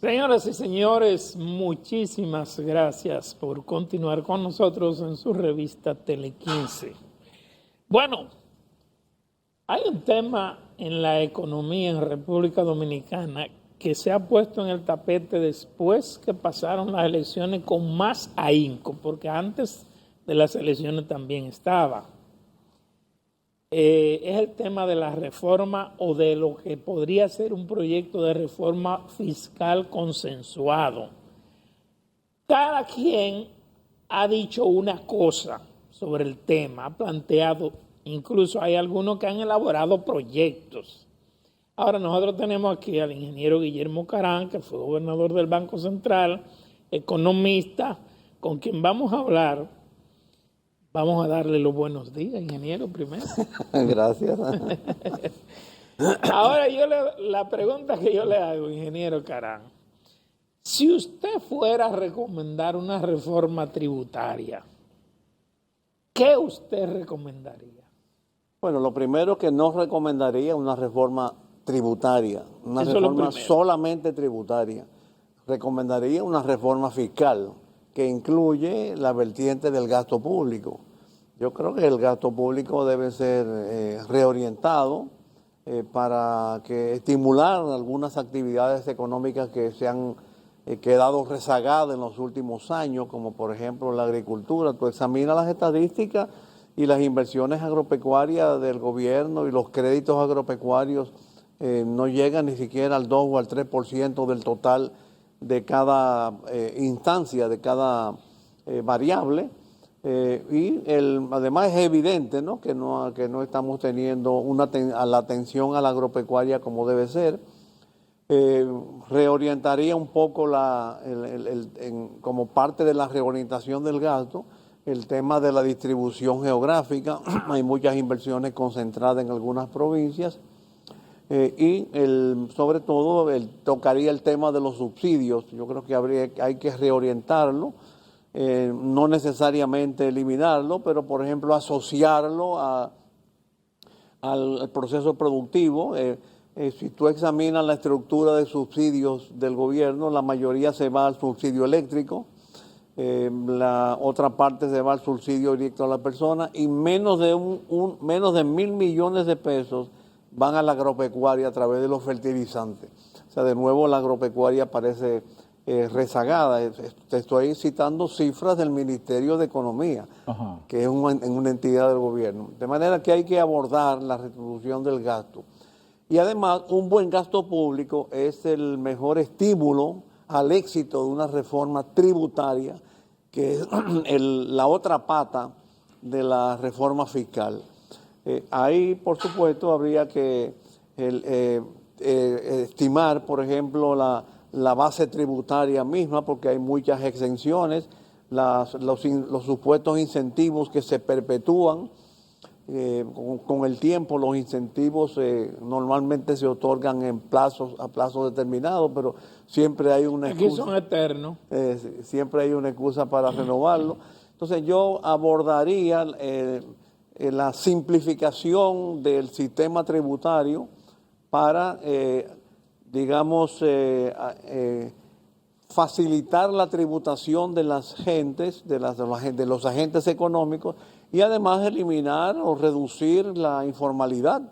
Señoras y señores, muchísimas gracias por continuar con nosotros en su revista Tele15. Bueno, hay un tema en la economía en República Dominicana que se ha puesto en el tapete después que pasaron las elecciones con más ahínco, porque antes de las elecciones también estaba. Es el tema de la reforma o de lo que podría ser un proyecto de reforma fiscal consensuado. Cada quien ha dicho una cosa sobre el tema, ha planteado, incluso hay algunos que han elaborado proyectos. Ahora nosotros tenemos aquí al ingeniero Guillermo Carán, que fue gobernador del Banco Central, economista, con quien vamos a hablar. Vamos a darle los buenos días, ingeniero, primero. Gracias. Ahora la pregunta que yo le hago, ingeniero Carán, si usted fuera a recomendar una reforma tributaria, ¿qué usted recomendaría? Bueno, lo primero que no recomendaría una reforma tributaria, una Eso reforma solamente tributaria. Recomendaría una reforma fiscal que incluye la vertiente del gasto público. Yo creo que el gasto público debe ser reorientado para estimular algunas actividades económicas que se han quedado rezagadas en los últimos años, como por ejemplo la agricultura. Tú examinas las estadísticas y las inversiones agropecuarias del gobierno y los créditos agropecuarios no llegan ni siquiera al 2 o al 3% del total de cada instancia, de cada variable. Además es evidente, ¿no? Que no estamos teniendo la atención a la agropecuaria como debe ser. Reorientaría un poco como parte de la reorientación del gasto el tema de la distribución geográfica. Hay muchas inversiones concentradas en algunas provincias. Sobre todo tocaría el tema de los subsidios. Yo creo que hay que reorientarlo, no necesariamente eliminarlo, pero por ejemplo asociarlo al proceso productivo. Si tú examinas la estructura de subsidios del gobierno, la mayoría se va al subsidio eléctrico, la otra parte se va al subsidio directo a la persona y menos de 1.000 millones de pesos van a la agropecuaria a través de los fertilizantes. O sea, de nuevo la agropecuaria parece rezagada. Te estoy citando cifras del Ministerio de Economía, que es una entidad del gobierno. De manera que hay que abordar la retribución del gasto. Y además, un buen gasto público es el mejor estímulo al éxito de una reforma tributaria, que es la otra pata de la reforma fiscal. Ahí, por supuesto, habría que estimar, por ejemplo, la base tributaria misma, porque hay muchas exenciones, los supuestos incentivos que se perpetúan. Con el tiempo los incentivos normalmente se otorgan a plazos determinados, pero siempre hay una excusa. Aquí son eternos. Siempre hay una excusa para renovarlo. Entonces yo abordaría la simplificación del sistema tributario para, facilitar la tributación de las gentes, de los agentes económicos, y además eliminar o reducir la informalidad,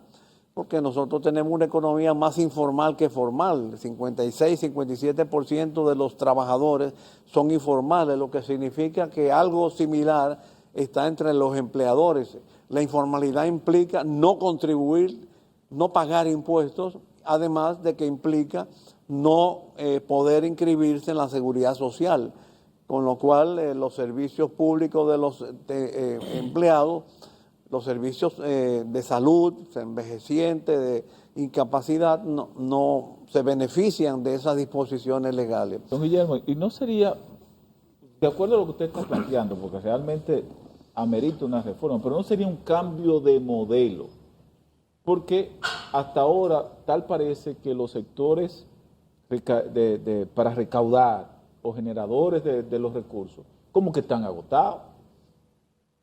porque nosotros tenemos una economía más informal que formal. 56-57% de los trabajadores son informales, lo que significa que algo similar está entre los empleadores. La informalidad implica no contribuir, no pagar impuestos, además de que implica no poder inscribirse en la seguridad social, con lo cual los servicios públicos de los empleados, los servicios de salud, envejecientes, de incapacidad, no se benefician de esas disposiciones legales. Don Guillermo, y no sería, de acuerdo a lo que usted está planteando, porque realmente amerita una reforma, pero no sería un cambio de modelo, porque hasta ahora tal parece que los sectores para recaudar o generadores de los recursos, como que están agotados.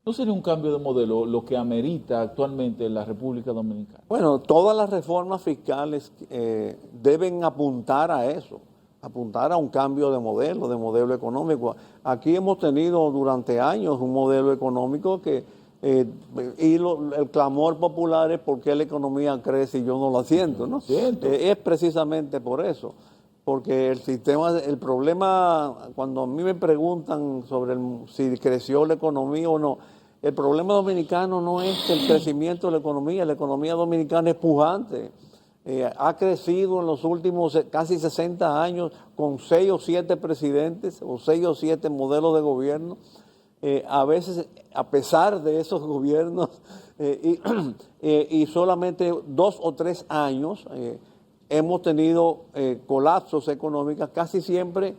¿No sería un cambio de modelo lo que amerita actualmente en la República Dominicana? Bueno, todas las reformas fiscales deben apuntar a eso, apuntar a un cambio de modelo económico. Aquí hemos tenido durante años un modelo económico que, el clamor popular es por qué la economía crece y yo no la siento, ¿no? Es precisamente por eso, porque el problema, cuando a mí me preguntan sobre si creció la economía o no, el problema dominicano no es el crecimiento de la economía dominicana es pujante. Ha crecido en los últimos casi 60 años con 6 o 7 presidentes o 6 o 7 modelos de gobierno. A veces, a pesar de esos gobiernos, y solamente 2 o 3 años hemos tenido colapsos económicos, casi siempre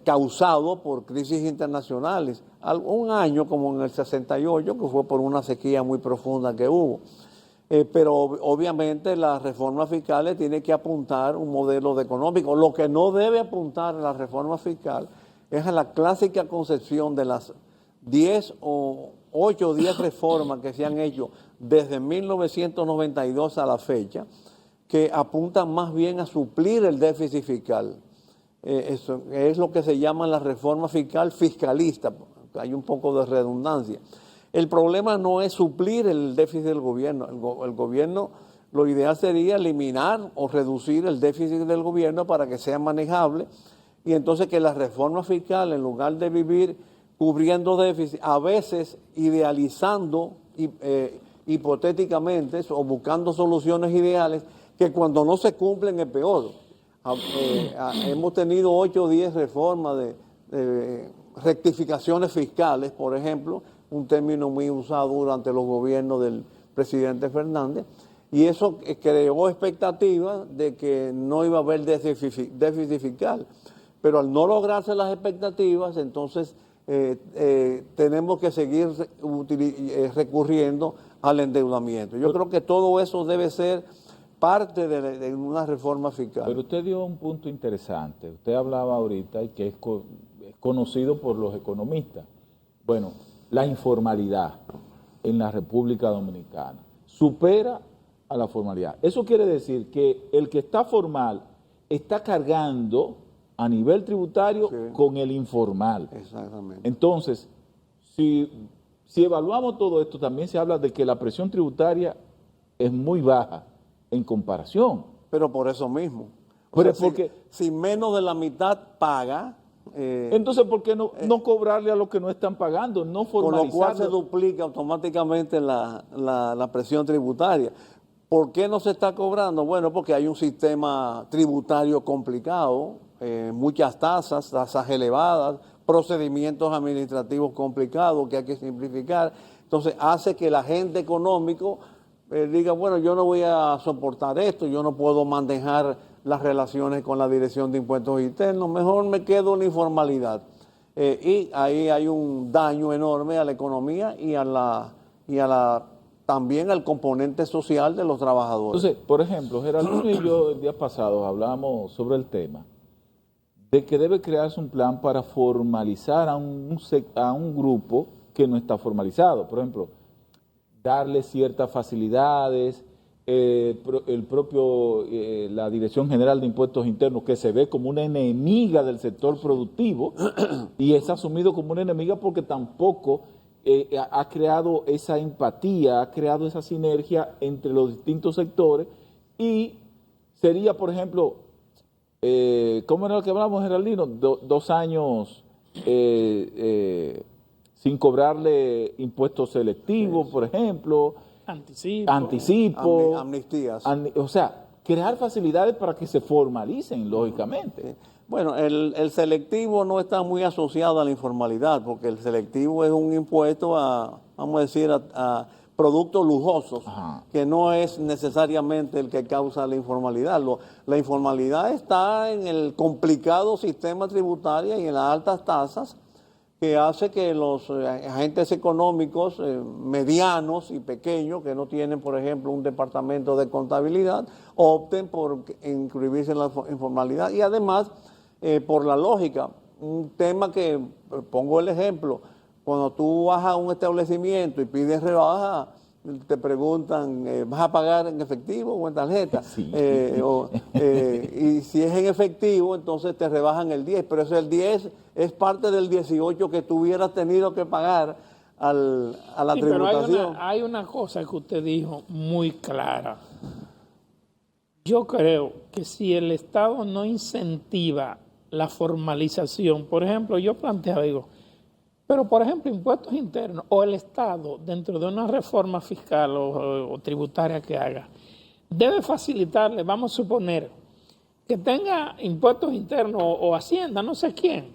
causados por crisis internacionales. Un año como en el 68, que fue por una sequía muy profunda que hubo. Pero obviamente las reformas fiscales tienen que apuntar un modelo de económico. Lo que no debe apuntar a la reforma fiscal es a la clásica concepción de las 10 o 8 o 10 reformas que se han hecho desde 1992 a la fecha, que apuntan más bien a suplir el déficit fiscal. Eso es lo que se llama la reforma fiscal fiscalista. Hay un poco de redundancia. El problema no es suplir el déficit del gobierno. El gobierno, lo ideal sería eliminar o reducir el déficit del gobierno para que sea manejable y entonces que la reforma fiscal, en lugar de vivir cubriendo déficit, a veces idealizando hipotéticamente o buscando soluciones ideales que cuando no se cumplen es peor. Hemos tenido 8 o 10 reformas de rectificaciones fiscales, por ejemplo, un término muy usado durante los gobiernos del presidente Fernández, y eso creó expectativas de que no iba a haber déficit fiscal. Pero al no lograrse las expectativas, entonces tenemos que seguir recurriendo al endeudamiento. Yo creo que todo eso debe ser parte de una reforma fiscal. Pero usted dio un punto interesante. Usted hablaba ahorita y que es conocido por los economistas. Bueno, la informalidad en la República Dominicana supera a la formalidad. Eso quiere decir que el que está formal está cargando a nivel tributario con el informal. Exactamente. Entonces, si evaluamos todo esto, también se habla de que la presión tributaria es muy baja en comparación. Pero por eso mismo. Pero porque, si menos de la mitad paga... entonces, ¿por qué no cobrarle a los que no están pagando? No formalizarlo. Con lo cual se duplica automáticamente la presión tributaria. ¿Por qué no se está cobrando? Bueno, porque hay un sistema tributario complicado, muchas tasas elevadas, procedimientos administrativos complicados que hay que simplificar. Entonces hace que el agente económico diga, bueno, yo no voy a soportar esto, yo no puedo manejar las relaciones con la Dirección de Impuestos Internos, mejor me quedo en la informalidad. Y ahí hay un daño enorme a la economía y también al componente social de los trabajadores. Entonces, por ejemplo, Geraldino y yo el día pasado hablamos sobre el tema de que debe crearse un plan para formalizar a un grupo que no está formalizado. Por ejemplo, darle ciertas facilidades, la Dirección General de Impuestos Internos, que se ve como una enemiga del sector productivo y es asumido como una enemiga porque tampoco ha creado esa empatía, ha creado esa sinergia entre los distintos sectores y sería, por ejemplo, ¿cómo era lo que hablamos, Geraldino? 2 años sin cobrarle impuestos selectivos, por ejemplo. Anticipo. Amnistías. O sea, crear facilidades para que se formalicen, lógicamente. Bueno, el selectivo no está muy asociado a la informalidad, porque el selectivo es un impuesto a productos lujosos, que no es necesariamente el que causa la informalidad. La informalidad está en el complicado sistema tributario y en las altas tasas, que hace que los agentes económicos medianos y pequeños, que no tienen, por ejemplo, un departamento de contabilidad, opten por inscribirse en la informalidad. Y además, por la lógica, un tema que, pongo el ejemplo, cuando tú vas a un establecimiento y pides rebaja, te preguntan, ¿vas a pagar en efectivo o en tarjeta? Sí. Y si es en efectivo, entonces te rebajan el 10, pero el 10 es parte del 18 que tú hubieras tenido que pagar a la Sí, pero tributación. hay una cosa que usted dijo muy clara. Yo creo que si el Estado no incentiva la formalización, por ejemplo, yo planteaba, digo, pero por ejemplo, impuestos internos o el Estado, dentro de una reforma fiscal o tributaria que haga, debe facilitarle, vamos a suponer, que tenga impuestos internos o Hacienda, no sé quién,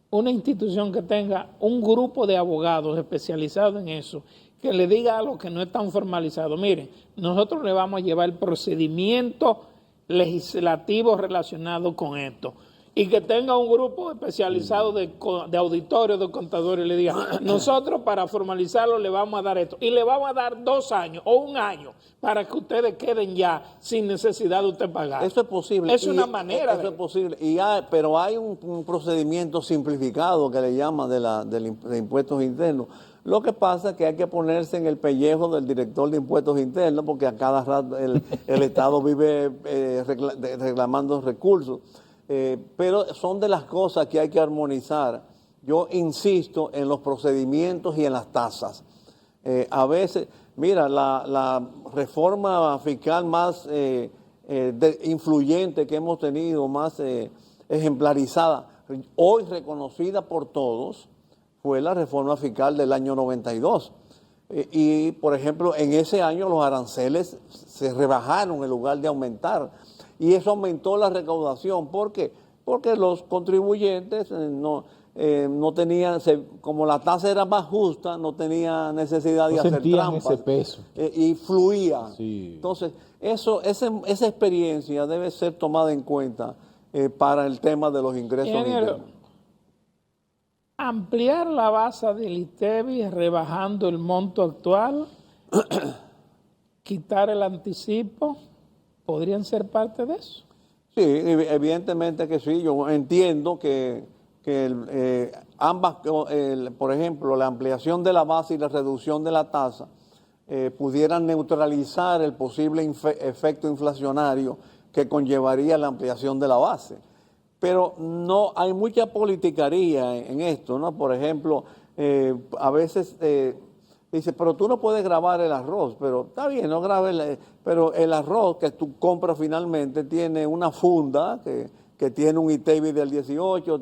una institución que tenga un grupo de abogados especializados en eso, que le diga a los que no están formalizados, miren, nosotros le vamos a llevar el procedimiento legislativo relacionado con esto. Y que tenga un grupo especializado de auditores, de contadores, y le diga, nosotros para formalizarlo le vamos a dar esto. Y le vamos a dar 2 años o 1 año para que ustedes queden ya sin necesidad de usted pagar. Eso es posible. Es una manera. Eso es posible. Pero hay un procedimiento simplificado que le llama de impuestos internos. Lo que pasa es que hay que ponerse en el pellejo del director de impuestos internos porque a cada rato el Estado vive reclamando recursos. Pero son de las cosas que hay que armonizar. Yo insisto en los procedimientos y en las tasas. A veces, mira, la reforma fiscal más influyente que hemos tenido, más ejemplarizada, hoy reconocida por todos, fue la reforma fiscal del año 92. Y, por ejemplo, en ese año los aranceles se rebajaron en lugar de aumentar. Y eso aumentó la recaudación. ¿Por qué? Porque los contribuyentes no tenían, como la tasa era más justa, no tenía necesidad de hacer trampas. Ese peso. Y fluía. Sí. Entonces, esa experiencia debe ser tomada en cuenta para el tema de los ingresos internos. Ampliar la base del ITEVI rebajando el monto actual, quitar el anticipo, ¿podrían ser parte de eso? Sí, evidentemente que sí. Yo entiendo que ambas, por ejemplo, la ampliación de la base y la reducción de la tasa pudieran neutralizar el posible efecto inflacionario que conllevaría la ampliación de la base. Pero no hay mucha politicaría en esto, ¿no? Por ejemplo, a veces dice, pero tú no puedes grabar el arroz, pero está bien, no grabes, pero el arroz que tú compras finalmente tiene una funda que tiene un ITEVI del 18,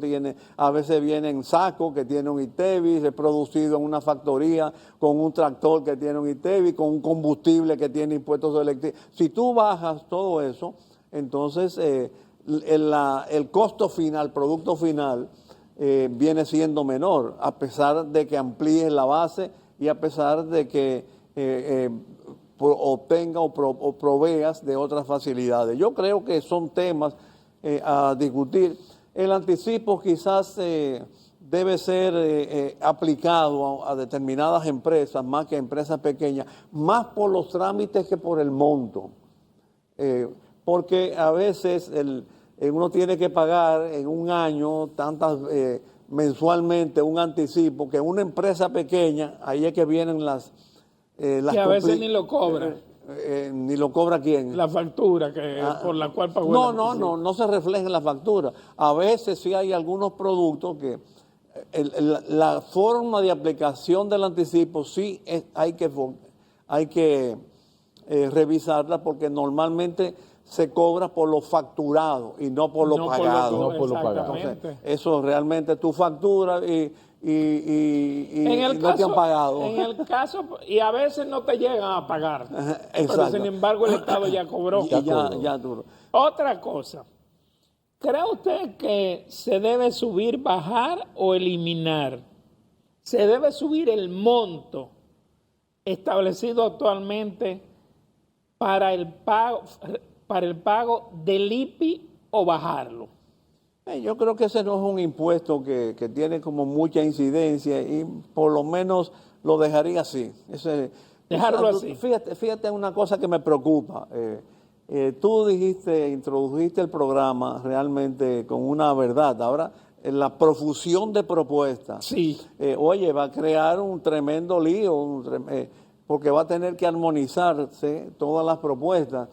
a veces viene en saco que tiene un ITEVI, es producido en una factoría con un tractor que tiene un ITEVI, con un combustible que tiene impuestos eléctricos. Si tú bajas todo eso, entonces el costo final, producto final, viene siendo menor, a pesar de que amplíes la base y a pesar de que obtenga o proveas de otras facilidades. Yo creo que son temas a discutir. El anticipo quizás debe ser aplicado a determinadas empresas, más que a empresas pequeñas, más por los trámites que por el monto. Porque a veces uno tiene que pagar en un año mensualmente un anticipo que una empresa pequeña, ahí es que vienen las que a veces ni lo cobra. ¿Ni lo cobra quién? La factura por la cual pagó el anticipo. No se refleja en la factura. A veces sí hay algunos productos que la forma de aplicación del anticipo sí hay que revisarla porque normalmente se cobra por lo facturado y no por lo pagado. No por lo pagado. Entonces, eso realmente tú facturas y no te han pagado. En el caso, y a veces no te llegan a pagar. Pero sin embargo el Estado ya cobró. Ya duró. Otra cosa, ¿cree usted que se debe subir, bajar o eliminar? ¿Se debe subir el monto establecido actualmente para el pago del IPI o bajarlo? Yo creo que ese no es un impuesto que tiene como mucha incidencia y por lo menos lo dejaría así. Dejarlo así. Fíjate una cosa que me preocupa. Tú introdujiste el programa realmente con una verdad. Ahora, la profusión de propuestas. Sí. Oye, va a crear un tremendo lío. porque va a tener que armonizarse todas las propuestas.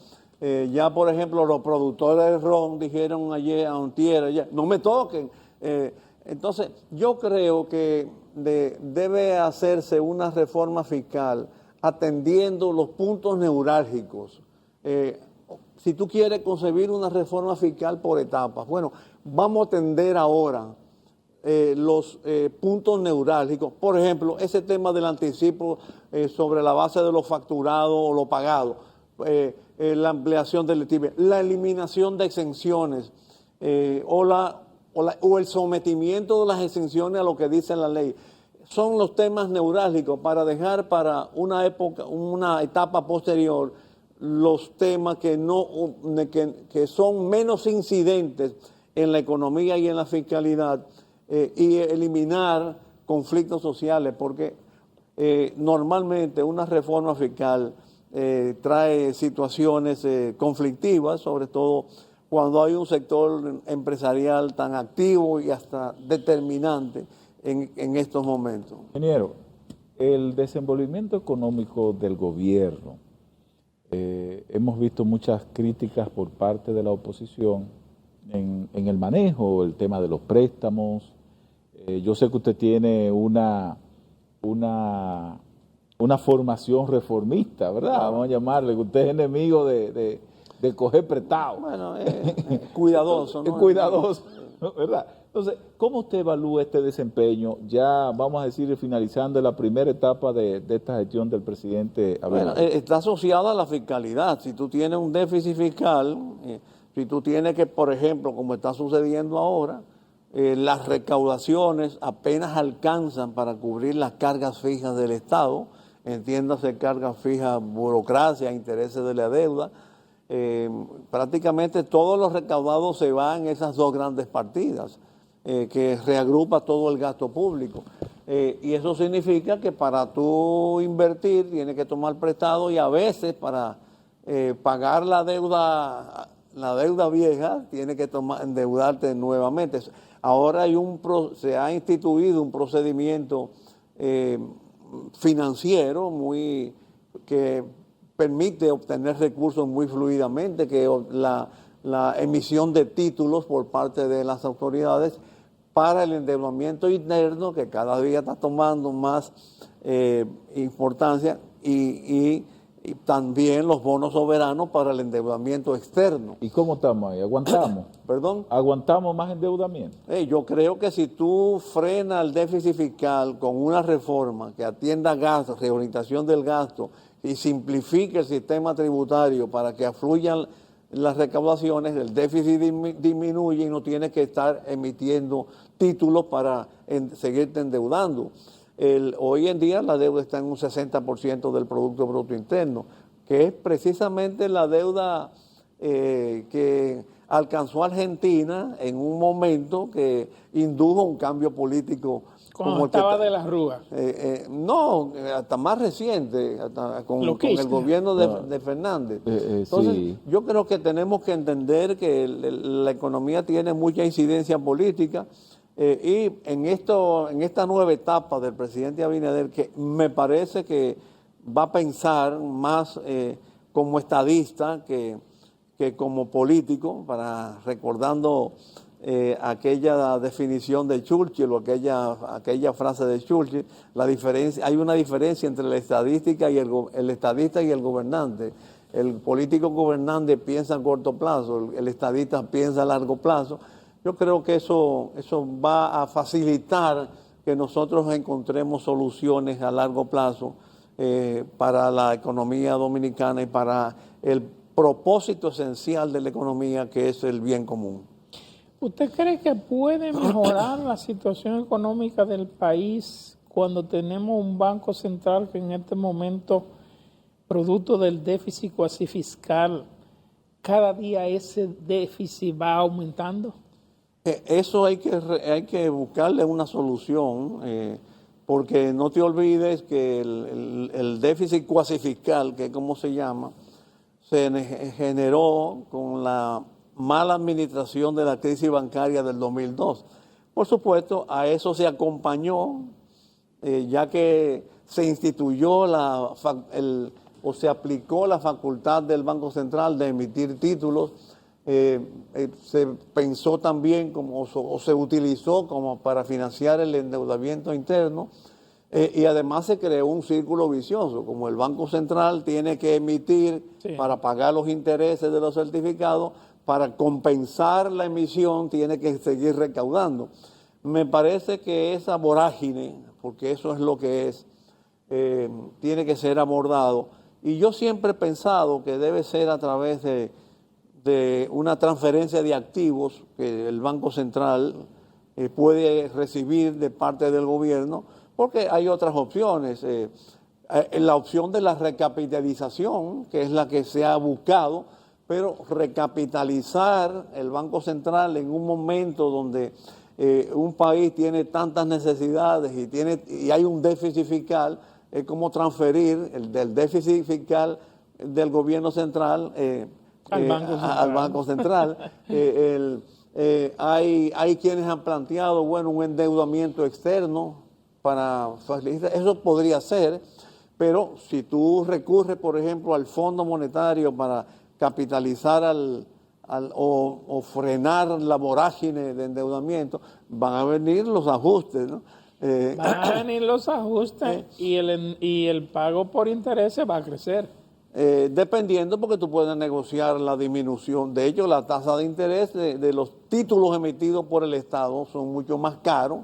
Ya, por ejemplo, los productores de ron dijeron ayer, antier, ayer, no me toquen. Entonces, yo creo que debe hacerse una reforma fiscal atendiendo los puntos neurálgicos. Si tú quieres concebir una reforma fiscal por etapas, bueno, vamos a atender ahora los puntos neurálgicos. Por ejemplo, ese tema del anticipo sobre la base de lo facturado o lo pagado, la ampliación del ITIBE, la eliminación de exenciones o el sometimiento de las exenciones a lo que dice la ley. Son los temas neurálgicos para dejar para una etapa posterior los temas que son menos incidentes en la economía y en la fiscalidad, y eliminar conflictos sociales, porque normalmente una reforma fiscal trae situaciones conflictivas, sobre todo cuando hay un sector empresarial tan activo y hasta determinante en estos momentos. Ingeniero, el desenvolvimiento económico del gobierno, hemos visto muchas críticas por parte de la oposición en el manejo, el tema de los préstamos. Yo sé que usted tiene una formación reformista, ¿verdad? Vamos a llamarle, que usted es enemigo de coger prestado. Bueno, cuidadoso, ¿no? Es cuidadoso, ¿verdad? Entonces, ¿cómo usted evalúa este desempeño? Ya, vamos a decir, finalizando la primera etapa de esta gestión del presidente Abinader. Bueno, está asociada a la fiscalidad. Si tú tienes un déficit fiscal, si tú tienes que, por ejemplo, como está sucediendo ahora, las recaudaciones apenas alcanzan para cubrir las cargas fijas del Estado, entiéndase cargas fijas, burocracia, intereses de la deuda. Prácticamente todos los recaudados se van en esas dos grandes partidas, que reagrupa todo el gasto público. Y eso significa que para tú invertir tienes que tomar prestado, y a veces para pagar la deuda vieja tienes que endeudarte nuevamente. Ahora se ha instituido un procedimiento financiero que permite obtener recursos muy fluidamente, que la emisión de títulos por parte de las autoridades para el endeudamiento interno, que cada día está tomando más importancia, y también los bonos soberanos para el endeudamiento externo. ¿Y cómo estamos ahí? ¿Aguantamos? ¿Perdón? ¿Aguantamos más endeudamiento? Yo creo que si tú frenas el déficit fiscal con una reforma que atienda gastos, reorientación del gasto, y simplifique el sistema tributario para que afluyan las recaudaciones, el déficit disminuye y no tienes que estar emitiendo títulos para seguirte endeudando. Hoy en día la deuda está en un 60% del Producto Bruto Interno, que es precisamente la deuda que alcanzó Argentina en un momento que indujo un cambio político. Cuando estaba de la Rúa. No, hasta más reciente, con el gobierno de Fernández. Entonces, sí. Yo creo que tenemos que entender que la economía tiene mucha incidencia política, y en esta nueva etapa del presidente Abinader, que me parece que va a pensar más como estadista que como político, recordando aquella definición de Churchill o aquella frase de Churchill, hay una diferencia entre la estadística y el estadista y el gobernante. El político gobernante piensa a corto plazo, el estadista piensa a largo plazo. Yo creo que eso va a facilitar que nosotros encontremos soluciones a largo plazo para la economía dominicana y para el propósito esencial de la economía, que es el bien común. ¿Usted cree que puede mejorar la situación económica del país cuando tenemos un Banco Central que en este momento, producto del déficit cuasi fiscal, cada día ese déficit va aumentando? Eso hay que buscarle una solución, porque no te olvides que el déficit cuasi fiscal, que es como se llama, se generó con la mala administración de la crisis bancaria del 2002. Por supuesto, a eso se acompañó, ya que se instituyó o se aplicó la facultad del Banco Central de emitir títulos. Se pensó también o se utilizó como para financiar el endeudamiento interno, y además se creó un círculo vicioso, como el Banco Central tiene que emitir para pagar los intereses de los certificados, para compensar la emisión tiene que seguir recaudando. Me parece que esa vorágine, porque eso es lo que es, tiene que ser abordado, y yo siempre he pensado que debe ser a través de una transferencia de activos que el Banco Central puede recibir de parte del gobierno, porque hay otras opciones. La opción de la recapitalización, que es la que se ha buscado, pero recapitalizar el Banco Central en un momento donde un país tiene tantas necesidades y hay un déficit fiscal, es como transferir del déficit fiscal del gobierno central al Banco Central. Hay quienes han planteado, bueno, un endeudamiento externo para facilitar. Eso podría ser, pero si tú recurres, por ejemplo, al Fondo Monetario para capitalizar o frenar la vorágine de endeudamiento, van a venir los ajustes, ¿no? Van a venir los ajustes y el pago por intereses va a crecer. Dependiendo, porque tú puedes negociar la disminución. De hecho, la tasa de interés de los títulos emitidos por el Estado son mucho más caros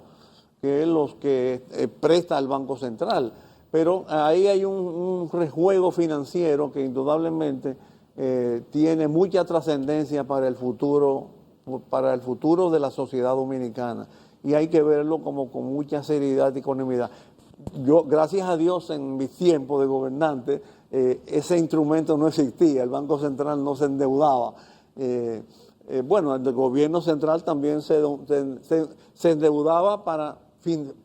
que los que presta el Banco Central. Pero ahí hay un rejuego financiero que indudablemente tiene mucha trascendencia para el futuro de la sociedad dominicana. Y hay que verlo como con mucha seriedad y economía. Yo, gracias a Dios, en mis tiempos de gobernante, ese instrumento no existía, el Banco Central no se endeudaba. Bueno, el gobierno central también se endeudaba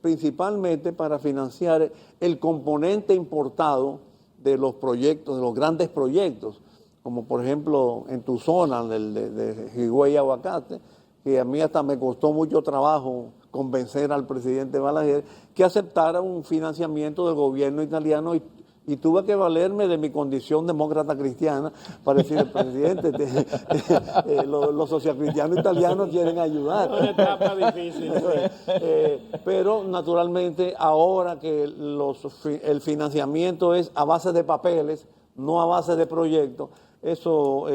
principalmente para financiar el componente importado de los proyectos, de los grandes proyectos, como por ejemplo en tu zona, de Higüey y Aguacate, que a mí hasta me costó mucho trabajo convencer al presidente Balaguer que aceptara un financiamiento del gobierno italiano, y tuve que valerme de mi condición demócrata cristiana para decirle, presidente, los socialcristianos italianos quieren ayudar. Una etapa difícil. Pero naturalmente ahora que el financiamiento es a base de papeles, no a base de proyectos, eso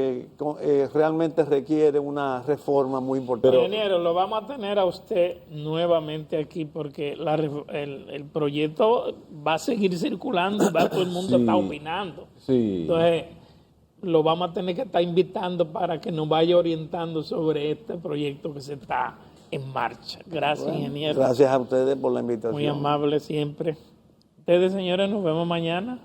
realmente requiere una reforma muy importante. Ingeniero, lo vamos a tener a usted nuevamente aquí porque el proyecto va a seguir circulando y todo el mundo está opinando. Sí. Entonces, lo vamos a tener que estar invitando para que nos vaya orientando sobre este proyecto que se está en marcha. Gracias, ingeniero. Gracias a ustedes por la invitación. Muy amable siempre. Ustedes, señores, nos vemos mañana.